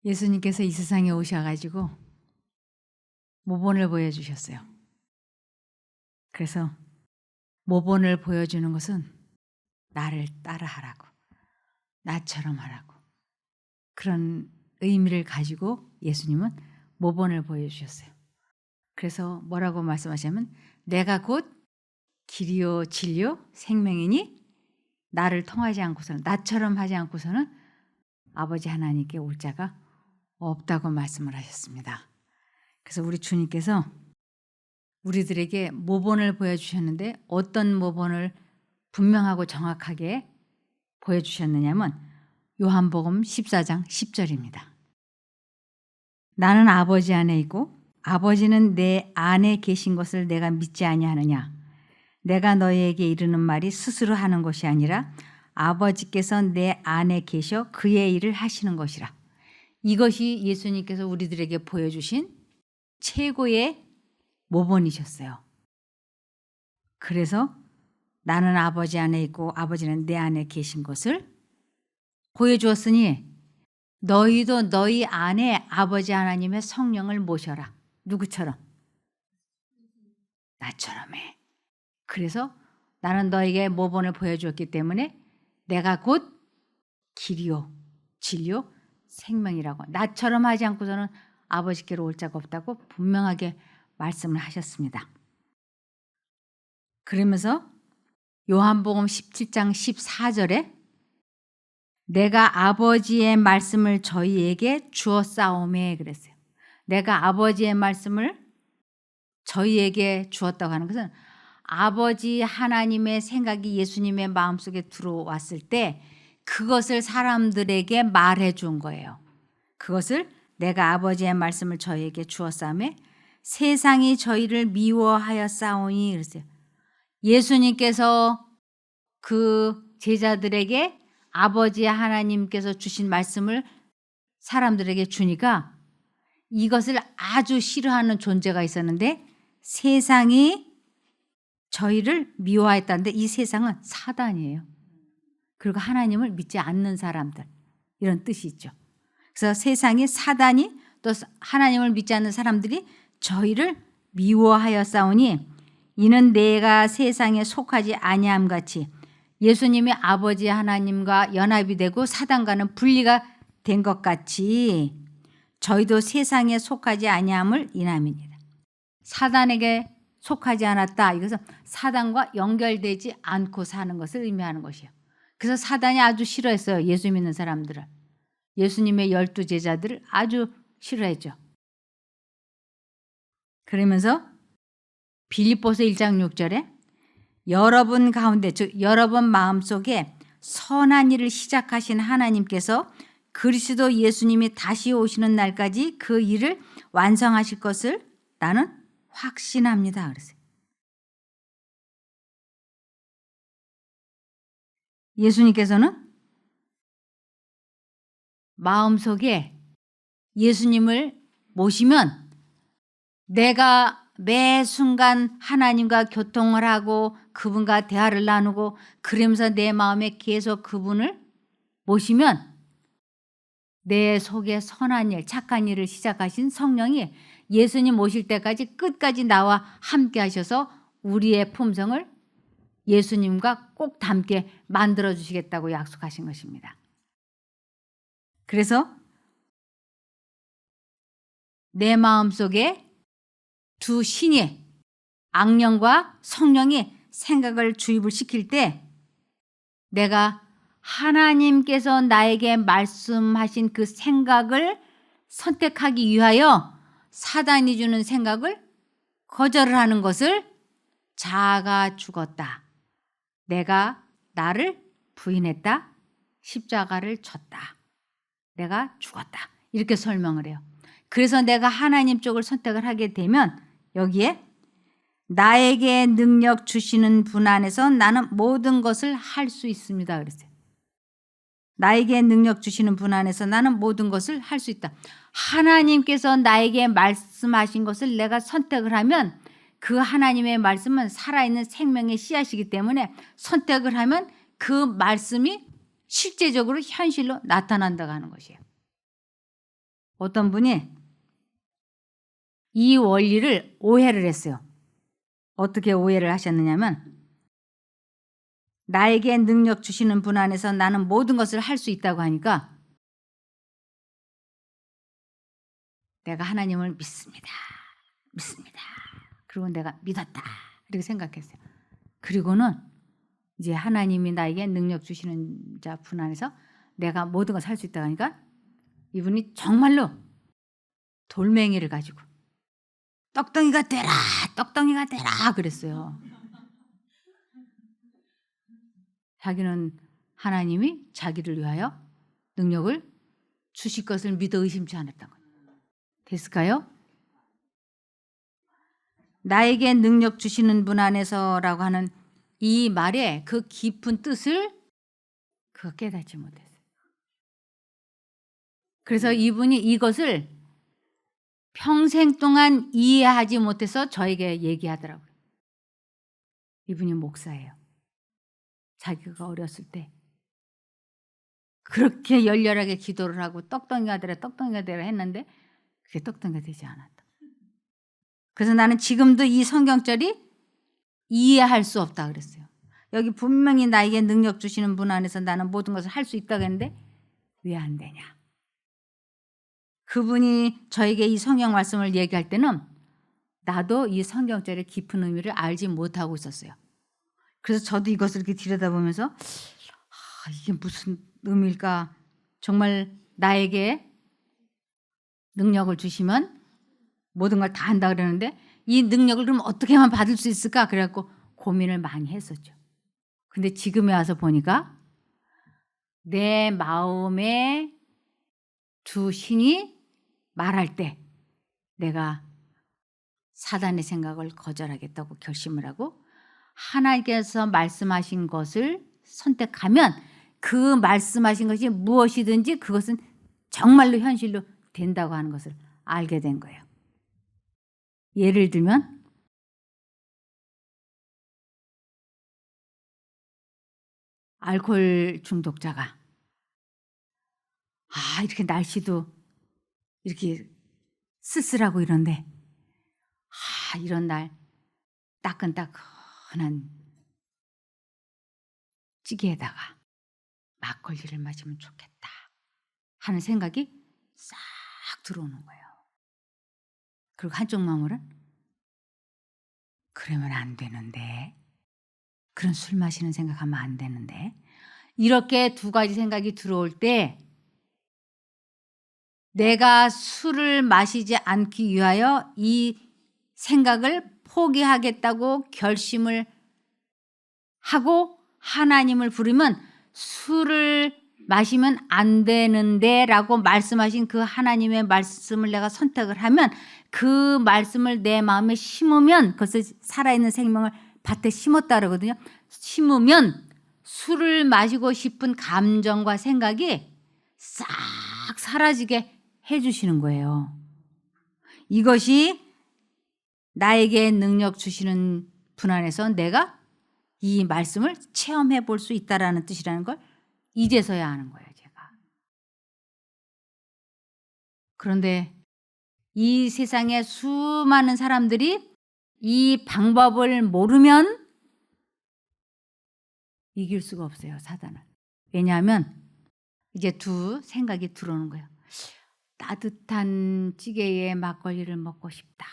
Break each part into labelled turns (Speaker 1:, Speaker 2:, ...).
Speaker 1: 예수님께서 이 세상에 오셔가지고 모본을 보여주셨어요. 그래서 모본을 보여주는 것은 나를 따라하라고, 나처럼 하라고, 그런 의미를 가지고 예수님은 모본을 보여주셨어요. 그래서 뭐라고 말씀하시냐면 내가 곧 길이요 진리요 생명이니 나를 통하지 않고서는, 나처럼 하지 않고서는 아버지 하나님께 올 자가 없다고 말씀을 하셨습니다. 그래서 우리 주님께서 우리들에게 모본을 보여주셨는데 어떤 모본을 분명하고 정확하게 보여주셨느냐면 요한복음 14장 10절입니다. 나는 아버지 안에 있고 아버지는 내 안에 계신 것을 내가 믿지 아니하느냐. 내가 너희에게 이르는 말이 스스로 하는 것이 아니라 아버지께서 내 안에 계셔 그의 일을 하시는 것이라. 이것이 예수님께서 우리들에게 보여주신 최고의 모본이셨어요. 그래서 나는 아버지 안에 있고 아버지는 내 안에 계신 것을 보여주었으니 너희도 너희 안에 아버지 하나님의 성령을 모셔라. 누구처럼? 나처럼 해. 그래서 나는 너에게 모본을 보여주었기 때문에 내가 곧 길이요 진리요 생명이라고, 나처럼 하지 않고서는 아버지께로 올 자가 없다고 분명하게 말씀을 하셨습니다. 그러면서 요한복음 17장 14절에 내가 아버지의 말씀을 저희에게 주었사오매 그랬어요. 내가 아버지의 말씀을 저희에게 주었다고 하는 것은 아버지 하나님의 생각이 예수님의 마음속에 들어왔을 때 그것을 사람들에게 말해 준 거예요. 그것을 내가 아버지의 말씀을 저희에게 주었사오매 세상이 저희를 미워하였사오니 그랬어요. 예수님께서 그 제자들에게 아버지 하나님께서 주신 말씀을 사람들에게 주니까 이것을 아주 싫어하는 존재가 있었는데 세상이 저희를 미워했다는데 이 세상은 사단이에요. 그리고 하나님을 믿지 않는 사람들, 이런 뜻이 있죠. 그래서 세상이, 사단이 또 하나님을 믿지 않는 사람들이 저희를 미워하였사오니 이는 내가 세상에 속하지 아니함 같이 예수님이 아버지 하나님과 연합이 되고 사단과는 분리가 된 것 같이 저희도 세상에 속하지 아니함을 인함이니라. 사단에게 속하지 않았다. 이것은 사단과 연결되지 않고 사는 것을 의미하는 것이에요. 그래서 사단이 아주 싫어했어요. 예수 믿는 사람들을. 예수님의 12제자들을 아주 싫어했죠. 그러면서 빌립보서 1장 6절에 여러분 가운데, 즉 여러분 마음속에 선한 일을 시작하신 하나님께서 그리스도 예수님이 다시 오시는 날까지 그 일을 완성하실 것을 나는 확신합니다. 그랬어요. 예수님께서는 마음속에 예수님을 모시면 내가 매 순간 하나님과 교통을 하고 그분과 대화를 나누고 그러면서 내 마음에 계속 그분을 모시면 내 속에 선한 일, 착한 일을 시작하신 성령이 예수님 오실 때까지 끝까지 나와 함께 하셔서 우리의 품성을 예수님과 꼭 닮게 만들어 주시겠다고 약속하신 것입니다. 그래서 내 마음속에 두 신이, 악령과 성령이 생각을 주입을 시킬 때 내가 하나님께서 나에게 말씀하신 그 생각을 선택하기 위하여 사단이 주는 생각을 거절을 하는 것을 자아가 죽었다. 내가 나를 부인했다. 십자가를 졌다. 내가 죽었다. 이렇게 설명을 해요. 그래서 내가 하나님 쪽을 선택을 하게 되면 여기에 나에게 능력 주시는 분 안에서 나는 모든 것을 할 수 있습니다. 그랬어요. 나에게 능력 주시는 분 안에서 나는 모든 것을 할 수 있다. 하나님께서 나에게 말씀하신 것을 내가 선택을 하면 그 하나님의 말씀은 살아있는 생명의 씨앗이기 때문에 선택을 하면 그 말씀이 실제적으로 현실로 나타난다고 하는 것이에요. 어떤 분이 이 원리를 오해를 했어요. 어떻게 오해를 하셨느냐면 나에게 능력 주시는 분 안에서 나는 모든 것을 할 수 있다고 하니까 내가 하나님을 믿습니다. 믿습니다. 그리고 내가 믿었다. 이렇게 생각했어요. 그리고는 이제 하나님이 나에게 능력 주시는 자 분 안에서 내가 모든 것을 할 수 있다고 하니까 이분이 정말로 돌멩이를 가지고 떡덩이가 되라, 떡덩이가 되라 그랬어요. 자기는 하나님이 자기를 위하여 능력을 주실 것을 믿어 의심치 않았던 거예요. 됐을까요? 나에게 능력 주시는 분 안에서라고 하는 이 말의 그 깊은 뜻을 깨닫지 못했어요. 그래서 이분이 이것을 평생 동안 이해하지 못해서 저에게 얘기하더라고요. 이분이 목사예요. 자기가 어렸을 때 그렇게 열렬하게 기도를 하고 떡덩이가 되라 떡덩이가 되라 했는데 그게 떡덩이가 되지 않았다. 그래서 나는 지금도 이 성경절이 이해할 수 없다 그랬어요. 여기 분명히 나에게 능력 주시는 분 안에서 나는 모든 것을 할 수 있다고 했는데 왜 안 되냐. 그분이 저에게 이 성경 말씀을 얘기할 때는 나도 이 성경절의 깊은 의미를 알지 못하고 있었어요. 그래서 저도 이것을 이렇게 들여다보면서 이게 무슨 의미일까. 정말 나에게 능력을 주시면 모든 걸 다 한다 그러는데 이 능력을 그럼 어떻게만 받을 수 있을까 그래갖고 고민을 많이 했었죠. 근데 지금에 와서 보니까 내 마음에 두 신이 말할 때 내가 사단의 생각을 거절하겠다고 결심을 하고 하나님께서 말씀하신 것을 선택하면 그 말씀하신 것이 무엇이든지 그것은 정말로 현실로 된다고 하는 것을 알게 된 거예요. 예를 들면 알코올 중독자가 이렇게 날씨도 이렇게 쓸쓸하고 이런데 이런 날 따끈따끈한 찌개에다가 막걸리를 마시면 좋겠다 하는 생각이 싹 들어오는 거예요. 그리고 한쪽 마음으로는 그러면 안 되는데, 그런 술 마시는 생각하면 안 되는데, 이렇게 두 가지 생각이 들어올 때 내가 술을 마시지 않기 위하여 이 생각을 포기하겠다고 결심을 하고 하나님을 부르면 술을 마시면 안 되는데 라고 말씀하신 그 하나님의 말씀을 내가 선택을 하면 그 말씀을 내 마음에 심으면 그것을 살아있는 생명을 밭에 심었다 그러거든요. 심으면 술을 마시고 싶은 감정과 생각이 싹 사라지게 해주시는 거예요. 이것이 나에게 능력 주시는 분 안에서 내가 이 말씀을 체험해 볼 수 있다라는 뜻이라는 걸 이제서야 아는 거예요, 제가. 그런데 이 세상에 수많은 사람들이 이 방법을 모르면 이길 수가 없어요, 사단을. 왜냐하면 이제 두 생각이 들어오는 거예요. 따뜻한 찌개에 막걸리를 먹고 싶다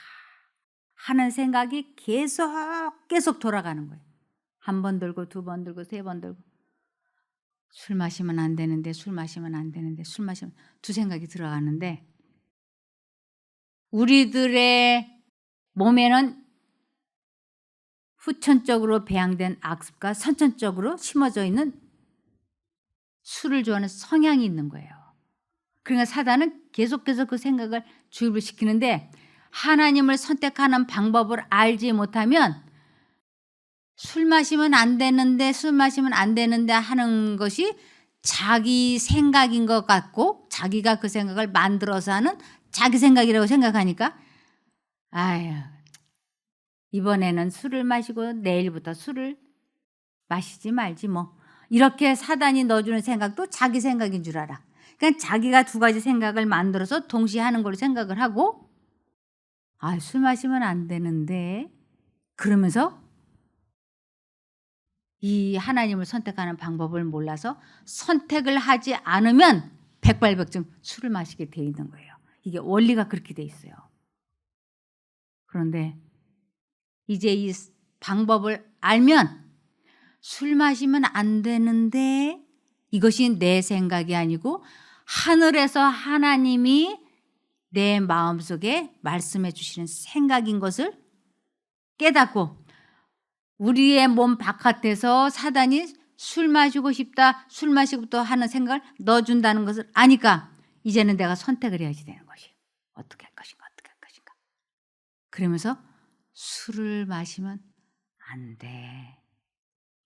Speaker 1: 하는 생각이 계속 돌아가는 거예요. 한 번 들고 두 번 들고 세 번 들고 술 마시면 안 되는데 술 마시면 안 되는데 술 마시면 두 생각이 들어가는데 우리들의 몸에는 후천적으로 배양된 악습과 선천적으로 심어져 있는 술을 좋아하는 성향이 있는 거예요. 그러니까 사단은 계속해서 그 생각을 주입을 시키는데 하나님을 선택하는 방법을 알지 못하면 술 마시면 안 되는데 술 마시면 안 되는데 하는 것이 자기 생각인 것 같고 자기가 그 생각을 만들어서 하는 자기 생각이라고 생각하니까 아유 이번에는 술을 마시고 내일부터 술을 마시지 말지 뭐 이렇게 사단이 넣어주는 생각도 자기 생각인 줄 알아. 그러니까 그러니까 자기가 두 가지 생각을 만들어서 동시에 하는 걸로 생각을 하고 술 마시면 안 되는데 그러면서 이 하나님을 선택하는 방법을 몰라서 선택을 하지 않으면 백발백중 술을 마시게 돼 있는 거예요. 이게 원리가 그렇게 돼 있어요. 그런데 이제 이 방법을 알면 술 마시면 안 되는데 이것이 내 생각이 아니고 하늘에서 하나님이 내 마음속에 말씀해 주시는 생각인 것을 깨닫고 우리의 몸 바깥에서 사단이 술 마시고 싶다, 술 마시고 또 하는 생각을 넣어준다는 것을 아니까 이제는 내가 선택을 해야지 되는 것이에요. 어떻게 할 것인가, 어떻게 할 것인가. 그러면서 술을 마시면 안 돼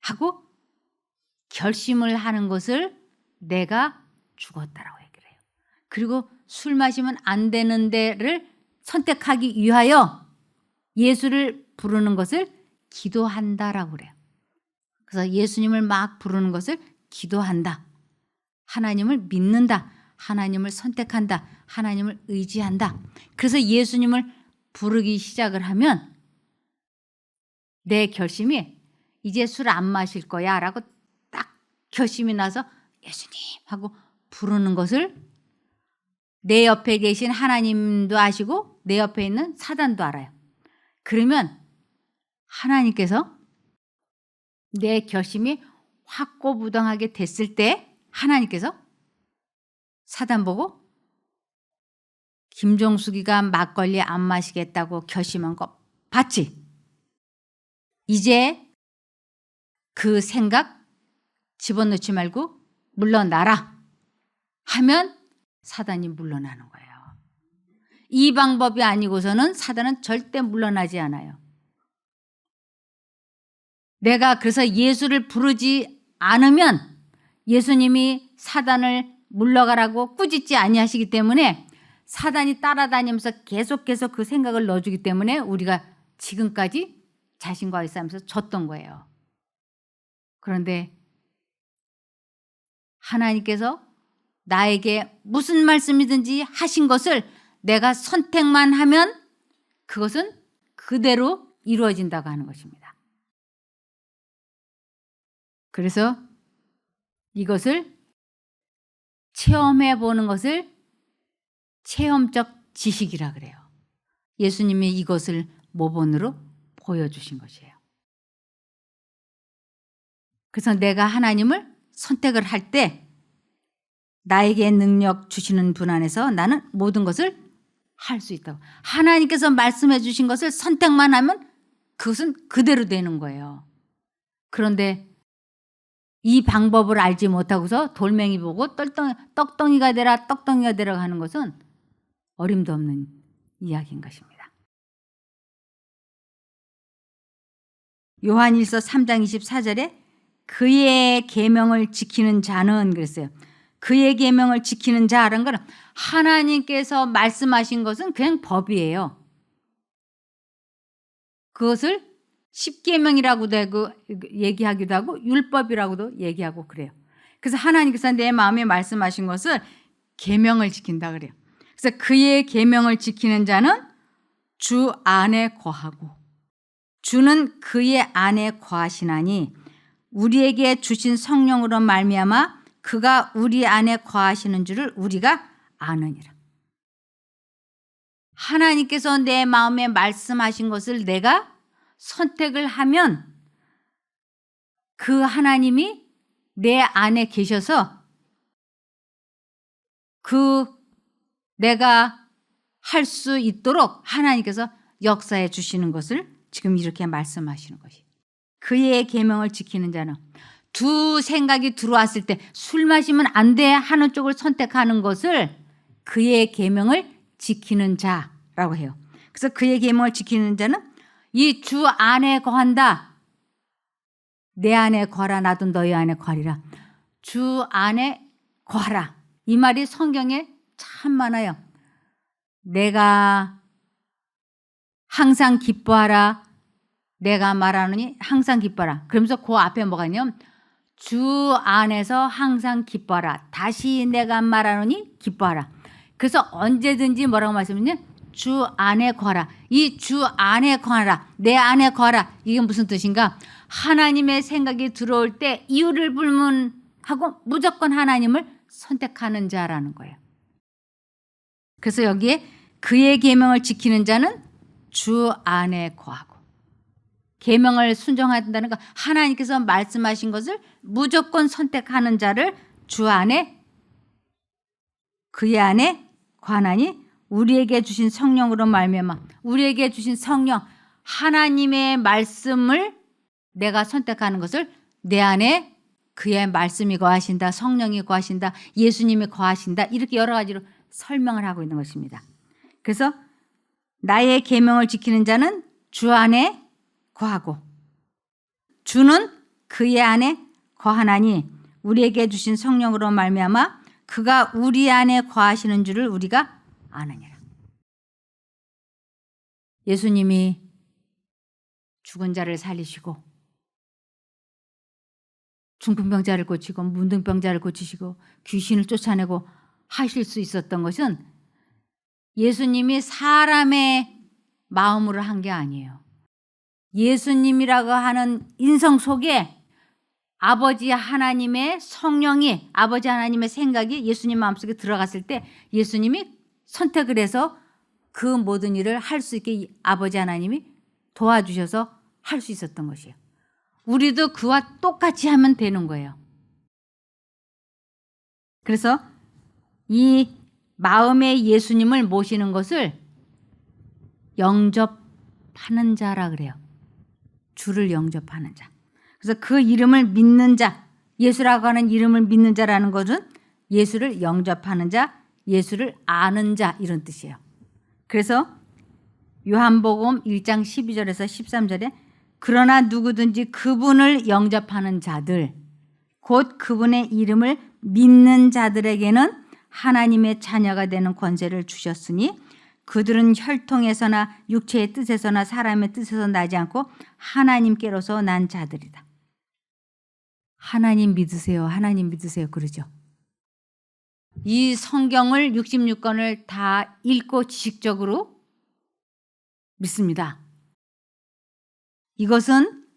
Speaker 1: 하고 결심을 하는 것을 내가 죽었다라고 얘기를 해요. 그리고 술 마시면 안 되는 데를 선택하기 위하여 예수를 부르는 것을 기도한다라고 그래요. 그래서 예수님을 막 부르는 것을 기도한다. 하나님을 믿는다. 하나님을 선택한다. 하나님을 의지한다. 그래서 예수님을 부르기 시작을 하면 내 결심이 이제 술 안 마실 거야 라고 딱 결심이 나서 예수님 하고 부르는 것을 내 옆에 계신 하나님도 아시고 내 옆에 있는 사단도 알아요. 그러면 하나님께서 내 결심이 확고부동하게 됐을 때 하나님께서 사단 보고 김종숙이가 막걸리 안 마시겠다고 결심한 거 봤지? 이제 그 생각 집어넣지 말고 물러나라 하면 사단이 물러나는 거예요. 이 방법이 아니고서는 사단은 절대 물러나지 않아요. 내가 그래서 예수를 부르지 않으면 예수님이 사단을 물러가라고 꾸짖지 아니하시기 때문에 사단이 따라다니면서 계속해서 그 생각을 넣어주기 때문에 우리가 지금까지 자신과의 싸움에서 졌던 거예요. 그런데 하나님께서 나에게 무슨 말씀이든지 하신 것을 내가 선택만 하면 그것은 그대로 이루어진다고 하는 것입니다. 그래서 이것을 체험해 보는 것을 체험적 지식이라 그래요. 예수님이 이것을 모본으로 보여주신 것이에요. 그래서 내가 하나님을 선택을 할 때 나에게 능력 주시는 분 안에서 나는 모든 것을 할 수 있다고. 하나님께서 말씀해 주신 것을 선택만 하면 그것은 그대로 되는 거예요. 그런데 이 방법을 알지 못하고서 돌멩이 보고 떡덩이가 되라 떡덩이가 되라 하는 것은 어림도 없는 이야기인 것입니다. 요한일서 3장 24절에 그의 계명을 지키는 자는 그랬어요. 그의 계명을 지키는 자라는 건 하나님께서 말씀하신 것은 그냥 법이에요. 그것을 십계명이라고도 하고 얘기하기도 하고 율법이라고도 얘기하고 그래요. 그래서 하나님께서 내 마음에 말씀하신 것을 계명을 지킨다 그래요. 그래서 그의 계명을 지키는 자는 주 안에 거하고 주는 그의 안에 거하시나니 우리에게 주신 성령으로 말미암아 그가 우리 안에 거하시는 줄을 우리가 아느니라. 하나님께서 내 마음에 말씀하신 것을 내가 선택을 하면 그 하나님이 내 안에 계셔서 그 내가 할 수 있도록 하나님께서 역사해 주시는 것을 지금 이렇게 말씀하시는 것이. 그의 계명을 지키는 자는 두 생각이 들어왔을 때 술 마시면 안 돼 하는 쪽을 선택하는 것을 그의 계명을 지키는 자라고 해요. 그래서 그의 계명을 지키는 자는 이 주 안에 거한다. 내 안에 거하라 나도 너희 안에 거하리라. 주 안에 거하라. 이 말이 성경에 참 많아요. 내가 항상 기뻐하라. 내가 말하느니 항상 기뻐하라. 그러면서 그 앞에 뭐가 있냐면 주 안에서 항상 기뻐하라. 다시 내가 말하노니 기뻐하라. 그래서 언제든지 뭐라고 말씀했냐? 주 안에 거하라. 이 주 안에 거하라. 내 안에 거하라. 이게 무슨 뜻인가? 하나님의 생각이 들어올 때 이유를 불문하고 무조건 하나님을 선택하는 자라는 거예요. 그래서 여기에 그의 계명을 지키는 자는 주 안에 거하고, 계명을 순종한다는 건 하나님께서 말씀하신 것을 무조건 선택하는 자를 주 안에, 그의 안에 거하나니 우리에게 주신 성령으로 말미암아. 우리에게 주신 성령, 하나님의 말씀을 내가 선택하는 것을 내 안에 그의 말씀이 거하신다, 성령이 거하신다, 예수님이 거하신다, 이렇게 여러 가지로 설명을 하고 있는 것입니다. 그래서 나의 계명을 지키는 자는 주 안에 거하고 주는 그의 안에 거하나니 우리에게 주신 성령으로 말미암아 그가 우리 안에 거하시는 줄을 우리가 아느니라. 예수님이 죽은 자를 살리시고 중풍병자를 고치고 문둥병자를 고치시고 귀신을 쫓아내고 하실 수 있었던 것은 예수님이 사람의 마음으로 한 게 아니에요. 예수님이라고 하는 인성 속에 아버지 하나님의 성령이, 아버지 하나님의 생각이 예수님 마음속에 들어갔을 때 예수님이 선택을 해서 그 모든 일을 할 수 있게 아버지 하나님이 도와주셔서 할 수 있었던 것이에요. 우리도 그와 똑같이 하면 되는 거예요. 그래서 이 마음의 예수님을 모시는 것을 영접하는 자라 그래요. 주를 영접하는 자. 그래서 그 이름을 믿는 자, 예수라고 하는 이름을 믿는 자라는 것은 예수를 영접하는 자, 예수를 아는 자, 이런 뜻이에요. 그래서 요한복음 1장 12절에서 13절에 그러나 누구든지 그분을 영접하는 자들, 곧 그분의 이름을 믿는 자들에게는 하나님의 자녀가 되는 권세를 주셨으니 그들은 혈통에서나 육체의 뜻에서나 사람의 뜻에서 나지 않고 하나님께로서 난 자들이다. 하나님 믿으세요. 하나님 믿으세요. 그러죠. 이 성경을 66권을 다 읽고 지식적으로 믿습니다. 이것은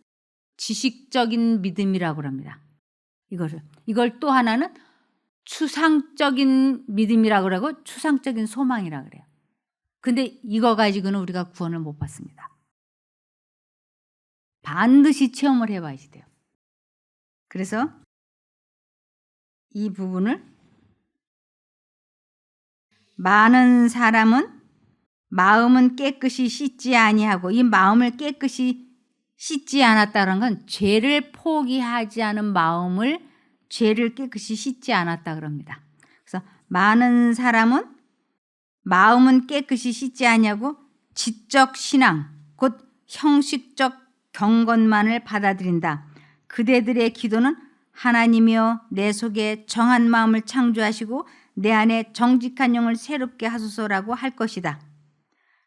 Speaker 1: 지식적인 믿음이라고 합니다. 이걸 또 하나는 추상적인 믿음이라고 그러고 추상적인 소망이라고 그래요. 근데 이거 가지고는 우리가 구원을 못 받습니다. 반드시 체험을 해봐야지 돼요. 그래서 이 부분을 많은 사람은 마음은 깨끗이 씻지 아니하고, 이 마음을 깨끗이 씻지 않았다는 건 죄를 포기하지 않은 마음을 죄를 깨끗이 씻지 않았다 그럽니다. 그래서 많은 사람은 마음은 깨끗이 씻지 아니하고 지적 신앙 곧 형식적 경건만을 받아들인다. 그대들의 기도는 하나님이여 내 속에 정한 마음을 창조하시고 내 안에 정직한 영을 새롭게 하소서라고 할 것이다.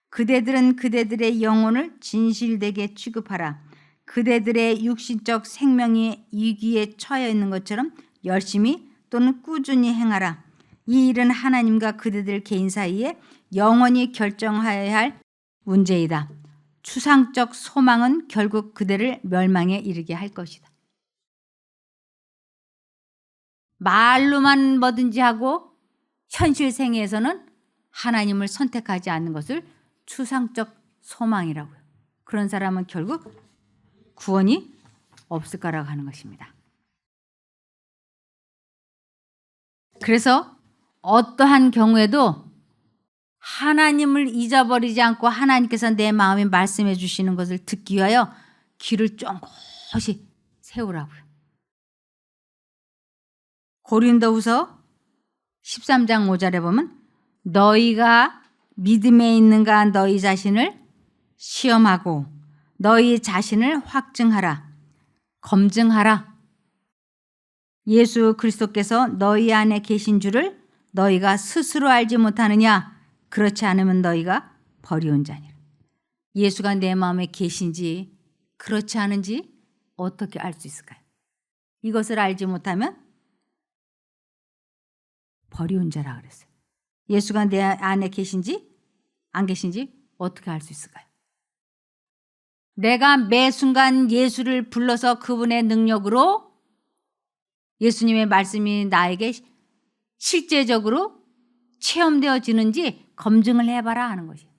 Speaker 1: 그대들은 그대들의 영혼을 진실되게 취급하라. 그대들의 육신적 생명이 위기에 처해 있는 것처럼 열심히 또는 꾸준히 행하라. 이 일은 하나님과 그대들 개인 사이에 영원히 결정하여야 할 문제이다. 추상적 소망은 결국 그대를 멸망에 이르게 할 것이다. 말로만 뭐든지 하고 현실 생애에서는 하나님을 선택하지 않는 것을 추상적 소망이라고요. 그런 사람은 결국 구원이 없을 거라고 하는 것입니다. 그래서 어떠한 경우에도 하나님을 잊어버리지 않고 하나님께서 내 마음에 말씀해 주시는 것을 듣기 위하여 귀를 쫑긋이 세우라고요. 고린도후서 13장 5절에 보면 너희가 믿음에 있는가 너희 자신을 시험하고 너희 자신을 확증하라. 검증하라. 예수 그리스도께서 너희 안에 계신 줄을 너희가 스스로 알지 못하느냐? 그렇지 않으면 너희가 버리온 자니라. 예수가 내 마음에 계신지 그렇지 않은지 어떻게 알 수 있을까요? 이것을 알지 못하면 버리운 자라 그랬어요. 예수가 내 안에 계신지 안 계신지 어떻게 알 수 있을까요? 내가 매 순간 예수를 불러서 그분의 능력으로 예수님의 말씀이 나에게 실제적으로 체험되어지는지 검증을 해봐라 하는 것이에요.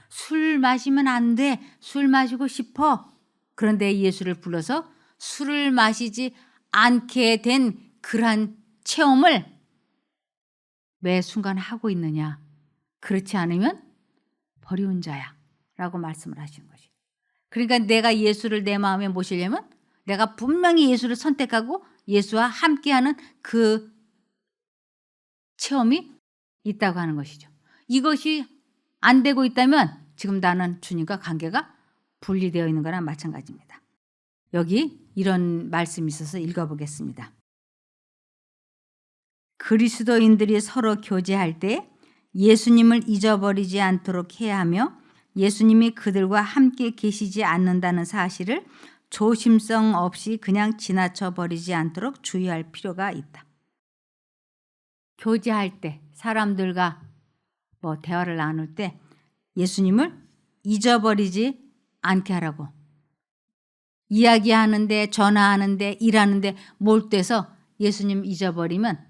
Speaker 1: 술 마시면 안 돼. 술 마시고 싶어. 그런데 예수를 불러서 술을 마시지 않게 된 그러한 체험을 매 순간 하고 있느냐. 그렇지 않으면 버리운 자야 라고 말씀을 하시는 것이에요. 그러니까 내가 예수를 내 마음에 모시려면 내가 분명히 예수를 선택하고 예수와 함께하는 그 체험이 있다고 하는 것이죠. 이것이 안 되고 있다면 지금 나는 주님과 관계가 분리되어 있는 거나 마찬가지입니다. 여기 이런 말씀이 있어서 읽어보겠습니다. 그리스도인들이 서로 교제할 때 예수님을 잊어버리지 않도록 해야 하며 예수님이 그들과 함께 계시지 않는다는 사실을 조심성 없이 그냥 지나쳐 버리지 않도록 주의할 필요가 있다. 교제할 때 사람들과 대화를 나눌 때 예수님을 잊어버리지 않게 하라고. 이야기하는데 전화하는데 일하는데 몰두해서 예수님 잊어버리면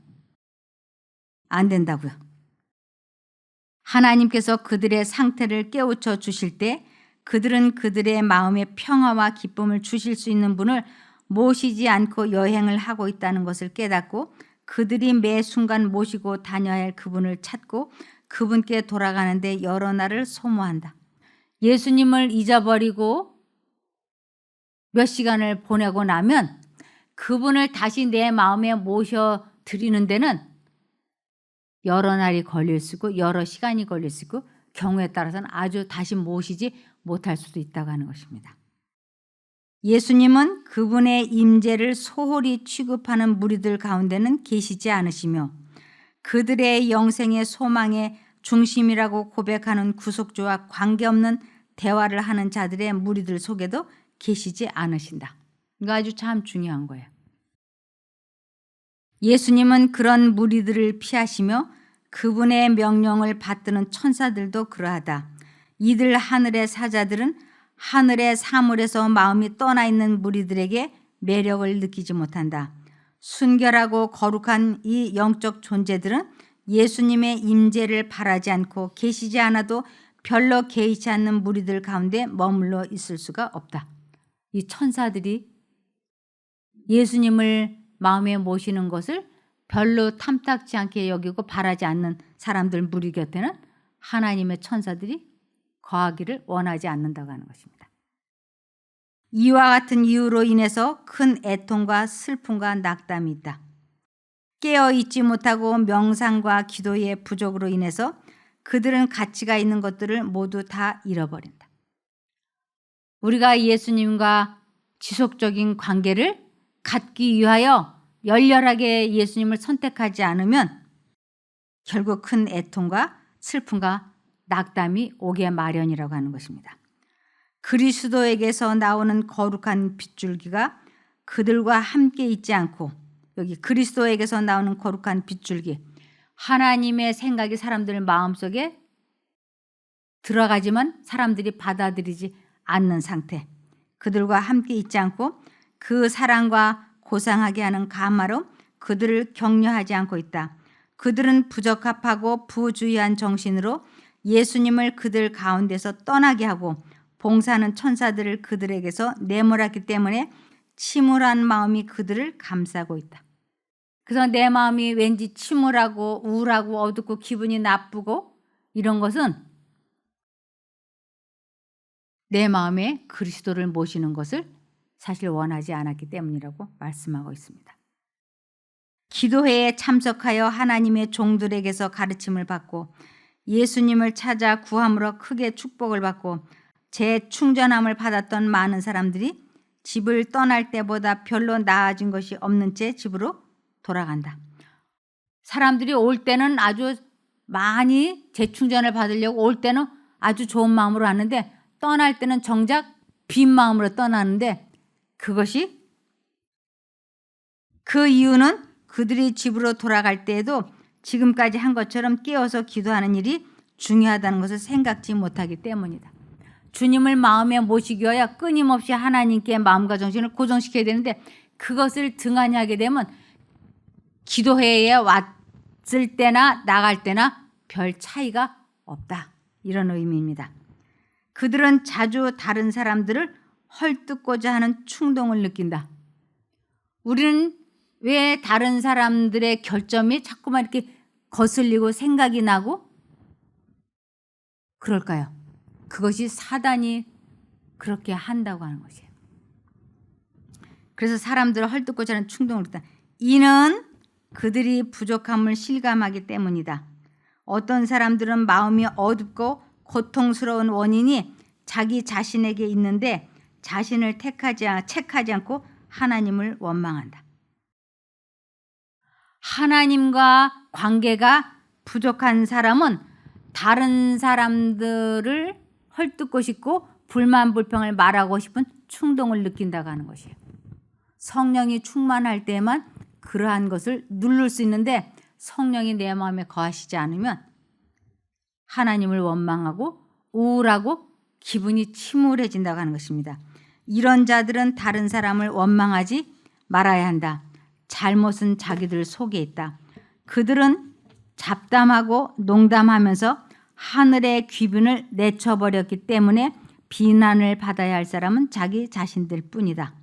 Speaker 1: 안 된다고요. 하나님께서 그들의 상태를 깨우쳐 주실 때 그들은 그들의 마음의 평화와 기쁨을 주실 수 있는 분을 모시지 않고 여행을 하고 있다는 것을 깨닫고 그들이 매 순간 모시고 다녀야 할 그분을 찾고 그분께 돌아가는데 여러 날을 소모한다. 예수님을 잊어버리고 몇 시간을 보내고 나면 그분을 다시 내 마음에 모셔드리는 데는 여러 날이 걸릴 수 있고 여러 시간이 걸릴 수 있고 경우에 따라서는 아주 다시 모시지 못할 수도 있다고 하는 것입니다. 예수님은 그분의 임재를 소홀히 취급하는 무리들 가운데는 계시지 않으시며 그들의 영생의 소망의 중심이라고 고백하는 구속주와 관계없는 대화를 하는 자들의 무리들 속에도 계시지 않으신다. 이거 아주 참 중요한 거예요. 예수님은 그런 무리들을 피하시며 그분의 명령을 받드는 천사들도 그러하다. 이들 하늘의 사자들은 하늘의 사물에서 마음이 떠나 있는 무리들에게 매력을 느끼지 못한다. 순결하고 거룩한 이 영적 존재들은 예수님의 임재를 바라지 않고 계시지 않아도 별로 개의치 않는 무리들 가운데 머물러 있을 수가 없다. 이 천사들이 예수님을 마음에 모시는 것을 별로 탐탁지 않게 여기고 바라지 않는 사람들 무리 곁에는 하나님의 천사들이 거하기를 원하지 않는다고 하는 것입니다. 이와 같은 이유로 인해서 큰 애통과 슬픔과 낙담이 있다. 깨어있지 못하고 명상과 기도의 부족으로 인해서 그들은 가치가 있는 것들을 모두 다 잃어버린다. 우리가 예수님과 지속적인 관계를 갖기 위하여 열렬하게 예수님을 선택하지 않으면 결국 큰 애통과 슬픔과 낙담이 오게 마련이라고 하는 것입니다. 그리스도에게서 나오는 거룩한 빗줄기가 그들과 함께 있지 않고 여기 그리스도에게서 나오는 거룩한 빗줄기 하나님의 생각이 사람들 마음속에 들어가지만 사람들이 받아들이지 않는 상태 그들과 함께 있지 않고 그 사랑과 고상하게 하는 감화로 그들을 격려하지 않고 있다. 그들은 부적합하고 부주의한 정신으로 예수님을 그들 가운데서 떠나게 하고 봉사하는 천사들을 그들에게서 내몰았기 때문에 침울한 마음이 그들을 감싸고 있다. 그래서 내 마음이 왠지 침울하고 우울하고 어둡고 기분이 나쁘고 이런 것은 내 마음에 그리스도를 모시는 것을 사실 원하지 않았기 때문이라고 말씀하고 있습니다. 기도회에 참석하여 하나님의 종들에게서 가르침을 받고 예수님을 찾아 구함으로 크게 축복을 받고 재충전함을 받았던 많은 사람들이 집을 떠날 때보다 별로 나아진 것이 없는 채 집으로 돌아간다. 사람들이 올 때는 아주 많이 재충전을 받으려고 올 때는 아주 좋은 마음으로 하는데 떠날 때는 정작 빈 마음으로 떠나는데 그것이 그 이유는 그들이 집으로 돌아갈 때에도 지금까지 한 것처럼 깨어서 기도하는 일이 중요하다는 것을 생각지 못하기 때문이다. 주님을 마음에 모시기 위하여 끊임없이 하나님께 마음과 정신을 고정시켜야 되는데 그것을 등한히 하게 되면 기도회에 왔을 때나 나갈 때나 별 차이가 없다. 이런 의미입니다. 그들은 자주 다른 사람들을 헐뜯고자 하는 충동을 느낀다. 우리는 왜 다른 사람들의 결점이 자꾸만 이렇게 거슬리고 생각이 나고 그럴까요? 그것이 사단이 그렇게 한다고 하는 것이에요. 그래서 사람들을 헐뜯고자 하는 충동을 느낀다. 이는 그들이 부족함을 실감하기 때문이다. 어떤 사람들은 마음이 어둡고 고통스러운 원인이 자기 자신에게 있는데 자신을 책하지 않고 하나님을 원망한다. 하나님과 관계가 부족한 사람은 다른 사람들을 헐뜯고 싶고 불만 불평을 말하고 싶은 충동을 느낀다고 하는 것이에요. 성령이 충만할 때만 그러한 것을 누를 수 있는데 성령이 내 마음에 거하시지 않으면 하나님을 원망하고 우울하고 기분이 침울해진다고 하는 것입니다. 이런 자들은 다른 사람을 원망하지 말아야 한다. 잘못은 자기들 속에 있다. 그들은 잡담하고 농담하면서 하늘의 귀분을 내쳐버렸기 때문에 비난을 받아야 할 사람은 자기 자신들 뿐이다.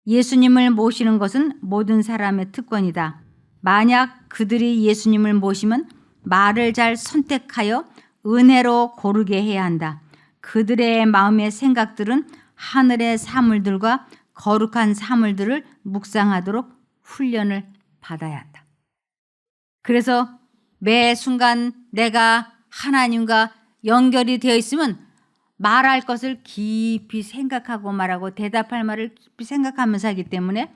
Speaker 1: 예수님을 모시는 것은 모든 사람의 특권이다. 만약 그들이 예수님을 모시면 말을 잘 선택하여 은혜로 고르게 해야 한다. 그들의 마음의 생각들은 하늘의 사물들과 거룩한 사물들을 묵상하도록 훈련을 받아야 한다. 그래서 매 순간 내가 하나님과 연결이 되어 있으면 말할 것을 깊이 생각하고 말하고 대답할 말을 깊이 생각하면서 하기 때문에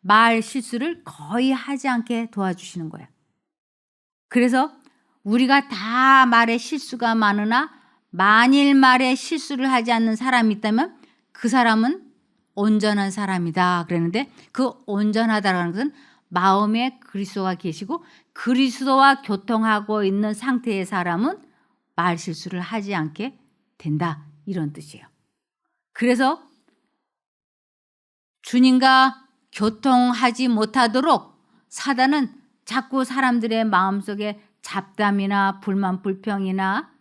Speaker 1: 말 실수를 거의 하지 않게 도와주시는 거예요. 그래서 우리가 다 말에 실수가 많으나 만일 말에 실수를 하지 않는 사람이 있다면 그 사람은 온전한 사람이다 그랬는데 그 온전하다는 것은 마음에 그리스도가 계시고 그리스도와 교통하고 있는 상태의 사람은 말 실수를 하지 않게 된다 이런 뜻이에요. 그래서 주님과 교통하지 못하도록 사단은 자꾸 사람들의 마음속에 잡담이나 불만 불평이나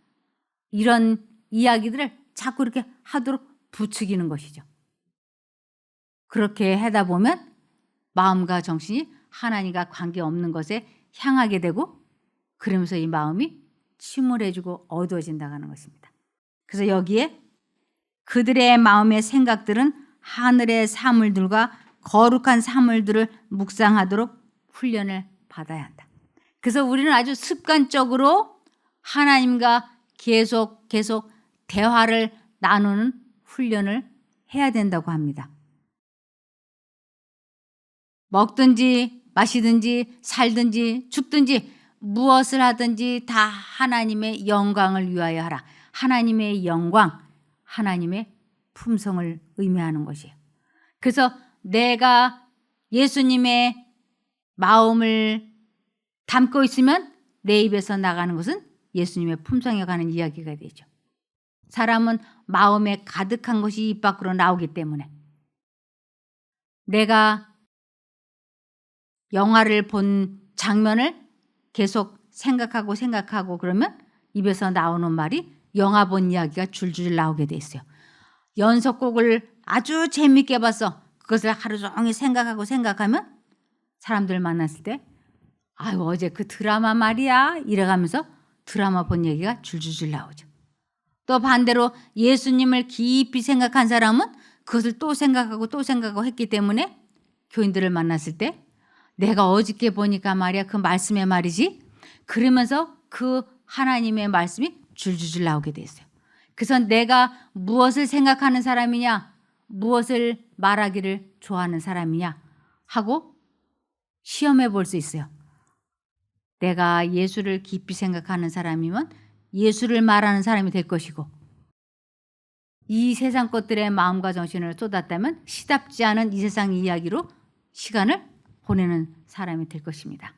Speaker 1: 이런 이야기들을 자꾸 이렇게 하도록 부추기는 것이죠. 그렇게 하다 보면 마음과 정신이 하나님과 관계없는 것에 향하게 되고 그러면서 이 마음이 침울해지고 어두워진다고 하는 것입니다. 그래서 여기에 그들의 마음의 생각들은 하늘의 사물들과 거룩한 사물들을 묵상하도록 훈련을 받아야 한다. 그래서 우리는 아주 습관적으로 하나님과 계속 대화를 나누는 훈련을 해야 된다고 합니다. 먹든지 마시든지 살든지 죽든지 무엇을 하든지 다 하나님의 영광을 위하여 하라. 하나님의 영광, 하나님의 품성을 의미하는 것이에요. 그래서 내가 예수님의 마음을 담고 있으면 내 입에서 나가는 것은 예수님의 품성에 관한 이야기가 되죠. 사람은 마음에 가득한 것이 입 밖으로 나오기 때문에 내가 영화를 본 장면을 계속 생각하고 그러면 입에서 나오는 말이 영화 본 이야기가 줄줄 나오게 돼 있어요. 연속곡을 아주 재밌게 봐서 그것을 하루 종일 생각하면 사람들 만났을 때 아유 어제 그 드라마 말이야 이래가면서 드라마 본 얘기가 줄줄줄 나오죠. 또 반대로 예수님을 깊이 생각한 사람은 그것을 또 생각하고 했기 때문에 교인들을 만났을 때 내가 어저께 보니까 말이야 그 말씀의 말이지 그러면서 그 하나님의 말씀이 줄줄줄 나오게 돼 있어요. 그래서 내가 무엇을 생각하는 사람이냐 무엇을 말하기를 좋아하는 사람이냐 하고 시험해 볼 수 있어요. 내가 예수를 깊이 생각하는 사람이면 예수를 말하는 사람이 될 것이고 이 세상 것들의 마음과 정신을 쏟았다면 시답지 않은 이 세상 이야기로 시간을 보내는 사람이 될 것입니다.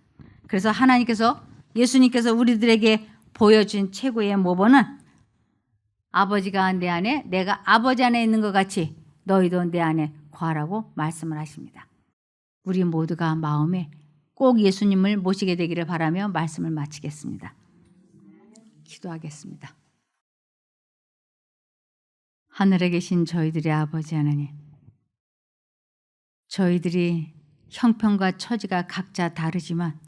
Speaker 1: 그래서 하나님께서 예수님께서 우리들에게 보여준 최고의 모범은 아버지가 내 안에 내가 아버지 안에 있는 것 같이 너희도 내 안에 거하라고 말씀을 하십니다. 우리 모두가 마음에 꼭 예수님을 모시게 되기를 바라며 말씀을 마치겠습니다. 기도하겠습니다. 하늘에 계신 저희들의 아버지 하나님, 저희들이 형편과 처지가 각자 다르지만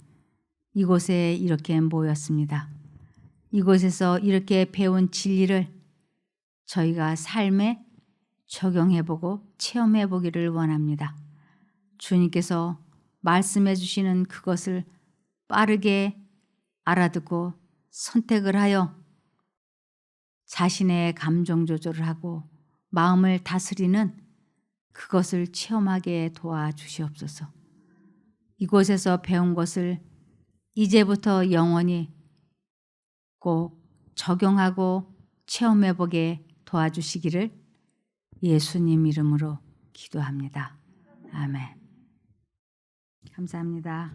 Speaker 1: 이곳에 이렇게 모였습니다. 이곳에서 이렇게 배운 진리를 저희가 삶에 적용해보고 체험해보기를 원합니다. 주님께서 말씀해 주시는 그것을 빠르게 알아듣고 선택을 하여 자신의 감정 조절을 하고 마음을 다스리는 그것을 체험하게 도와주시옵소서. 이곳에서 배운 것을 이제부터 영원히 꼭 적용하고 체험해보게 도와주시기를 예수님 이름으로 기도합니다. 아멘. 감사합니다.